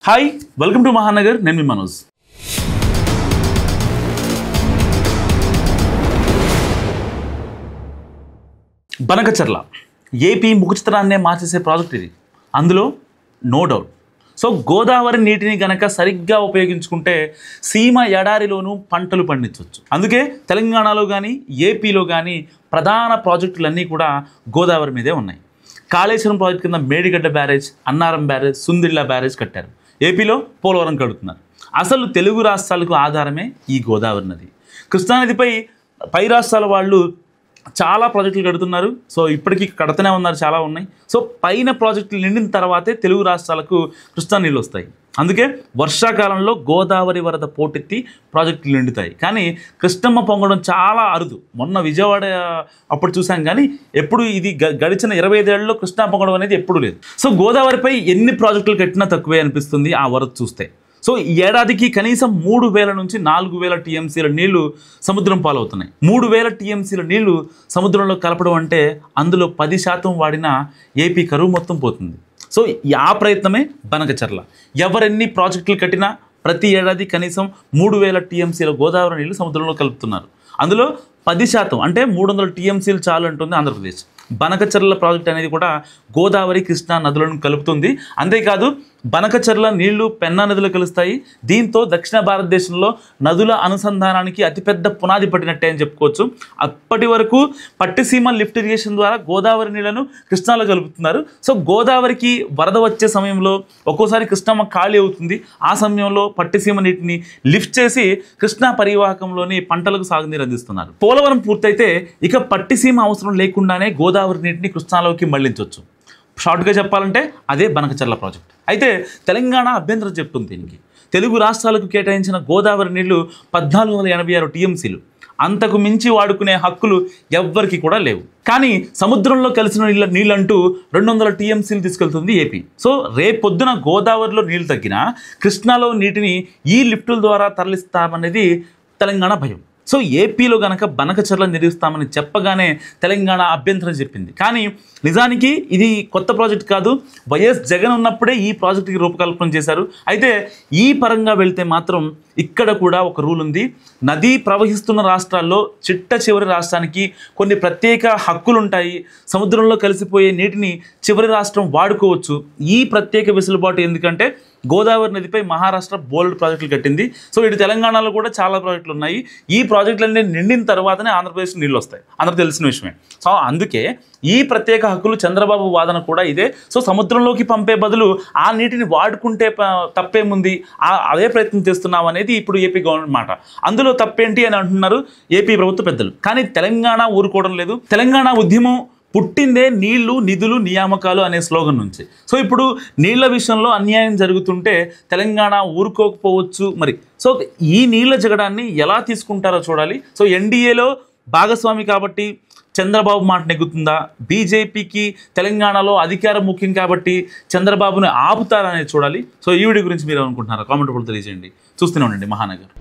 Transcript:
Hi welcome to Mahanagar. నేను మీ Manoj. Banakacherla AP ముఖ చిత్రాన్నే మార్చేసే ప్రాజెక్ట్ ఇది. అందులో నో డౌట్. సో గోదావరి నీటిని గనక సరిగ్గా ఉపయోగించుకుంటే సీమ ఎడారిలోనూ పంటలు పండించవచ్చు. అందుకే తెలంగాణలో కానీ ఏపీలో కానీ ప్రధాన ప్రాజెక్టులన్నీ కూడా గోదావరి మీదే ఉన్నాయి. కాళేశ్వరం ప్రాజెక్ట్ కింద Medigadda barrage, Annaram barrage, Sundilla barrage కట్టారు. ఏపీలో పోలవరం కడుతున్నారు. అసలు తెలుగు రాష్ట్రాలకు ఆధారమే ఈ గోదావరి నది. కృష్ణానదిపై పై రాష్ట్రాల వాళ్ళు చాలా ప్రాజెక్టులు కడుతున్నారు. సో ఇప్పటికీ కడుతూనే ఉన్నారు, చాలా ఉన్నాయి. సో పైన ప్రాజెక్టులు నిండిన తర్వాతే తెలుగు రాష్ట్రాలకు కృష్ణా నీళ్ళు వస్తాయి. అందుకే వర్షాకాలంలో గోదావరి వరద పోటెత్తి ప్రాజెక్టులు నిండుతాయి. కానీ కృష్ణమ్మ పొంగడం చాలా అరుదు. మొన్న విజయవాడ అప్పుడు చూసాం, కానీ ఎప్పుడు ఇది గడిచిన 25 ఏళ్లలో కృష్ణా పొంగడం అనేది ఎప్పుడూ లేదు. సో గోదావరిపై ఎన్ని ప్రాజెక్టులు కట్టినా తక్కువే అనిపిస్తుంది ఆ వరద చూస్తే. సో ఈ ఏడాదికి కనీసం 3000 నుంచి 4000 టీఎంసీల నీళ్లు సముద్రం పాలవుతున్నాయి. 3000 టీఎంసీల నీళ్లు సముద్రంలో కలపడం అంటే అందులో 10% వాడిన ఏపీ కరువు మొత్తం పోతుంది. సో ఆ ప్రయత్నమే బనకచర్ల. ఎవరెన్ని ప్రాజెక్టులు కట్టినా ప్రతి ఏడాది కనీసం 3000 టీఎంసీల గోదావరి నీళ్లు సముద్రంలో కలుపుతున్నారు. అందులో 10% అంటే 300 టీఎంసీలు చాలు అంటుంది ఆంధ్రప్రదేశ్. బనకచర్ల ప్రాజెక్ట్ అనేది కూడా గోదావరి కృష్ణా నదులను కలుపుతుంది. అంతేకాదు బనకచర్ల నీళ్లు పెన్నా నదులు కలుస్తాయి. దీంతో దక్షిణ భారతదేశంలో నదుల అనుసంధానానికి అతిపెద్ద పునాది పట్టినట్టే అని చెప్పుకోవచ్చు. అప్పటి వరకు పట్టిసీమ లిఫ్ట్ ఇరిగేషన్ ద్వారా గోదావరి నీళ్లను కృష్ణాలో కలుపుతున్నారు. సో గోదావరికి వరద వచ్చే సమయంలో ఒక్కోసారి కృష్ణమ్మ ఖాళీ అవుతుంది. ఆ సమయంలో పట్టిసీమ నీటిని లిఫ్ట్ చేసి కృష్ణా పరివాహకంలోని పంటలకు సాగునీరు అందిస్తున్నారు. పోలవరం పూర్తయితే ఇక పట్టిసీమ అవసరం లేకుండానే గోదావరి నీటిని కృష్ణాలోకి మళ్లించవచ్చు. షార్ట్గా చెప్పాలంటే అదే బనకచర్ల ప్రాజెక్ట్. అయితే తెలంగాణ అభ్యంతరం చెప్తుంది దీనికి. తెలుగు రాష్ట్రాలకు కేటాయించిన గోదావరి నీళ్లు 1486 టీఎంసీలు. అంతకు మించి వాడుకునే హక్కులు ఎవ్వరికి కూడా లేవు. కానీ సముద్రంలో కలిసిన నీళ్ళంటూ 200 టీఎంసీలు తీసుకెళ్తుంది ఏపీ. సో రేపొద్దున గోదావరిలో నీళ్లు తగ్గినా కృష్ణాలో నీటిని ఈ లిఫ్టుల ద్వారా తరలిస్తామనేది తెలంగాణ భయం. సో ఏపీలో కనుక బనకచర్ల నిర్మిస్తామని చెప్పగానే తెలంగాణ అభ్యంతరం చెప్పింది. కానీ నిజానికి ఇది కొత్త ప్రాజెక్ట్ కాదు. వైఎస్ జగన్ ఉన్నప్పుడే ఈ ప్రాజెక్టుకి రూపకల్పన చేశారు. అయితే ఈ పరంగా వెళ్తే మాత్రం ఇక్కడ కూడా ఒక రూల్ ఉంది. నదీ ప్రవహిస్తున్న రాష్ట్రాల్లో చిట్ట చివరి రాష్ట్రానికి కొన్ని ప్రత్యేక హక్కులు ఉంటాయి. సముద్రంలో కలిసిపోయే నీటిని చివరి రాష్ట్రం వాడుకోవచ్చు. ఈ ప్రత్యేక వెసులుబాటు ఎందుకంటే గోదావరి నదిపై మహారాష్ట్ర బోల్డ్ ప్రాజెక్టులు కట్టింది. సో ఇటు తెలంగాణలో కూడా చాలా ప్రాజెక్టులు ఉన్నాయి. ఈ ప్రాజెక్టులన్నీ నిండిన తర్వాతనే ఆంధ్రప్రదేశ్ నీళ్ళు వస్తాయి. అందరికి తెలిసిన విషయమే. సో అందుకే ఈ ప్రత్యేక హక్కులు చంద్రబాబు వాదన కూడా ఇదే. సో సముద్రంలోకి పంపే బదులు ఆ నీటిని వాడుకుంటే తప్పేముంది, అదే ప్రయత్నం చేస్తున్నాం అనేది ఇప్పుడు ఏపీ గవర్నమెంట్ మాట. అందులో తప్పేంటి అని అంటున్నారు ఏపీ ప్రభుత్వ పెద్దలు. కానీ తెలంగాణ ఊరుకోవడం లేదు. తెలంగాణ ఉద్యమం పుట్టిందే నీళ్లు, నిధులు, నియామకాలు అనే స్లోగన్ నుంచి. సో ఇప్పుడు నీళ్ల విషయంలో అన్యాయం జరుగుతుంటే తెలంగాణ ఊరుకోకపోవచ్చు. మరి సో ఈ నీళ్ల జగడాన్ని ఎలా తీసుకుంటారో చూడాలి. సో ఎన్డీఏలో భాగస్వామి కాబట్టి చంద్రబాబు మాట నెగ్గుతుందా, బీజేపీకి తెలంగాణలో అధికారం ముఖ్యం కాబట్టి చంద్రబాబుని ఆపుతారనేది చూడాలి. సో ఈ వీడియో గురించి మీరు అనుకుంటున్నారా? కామెంట్ కూడా తెలియజేయండి. చూస్తూనే ఉండండి మహానగర్.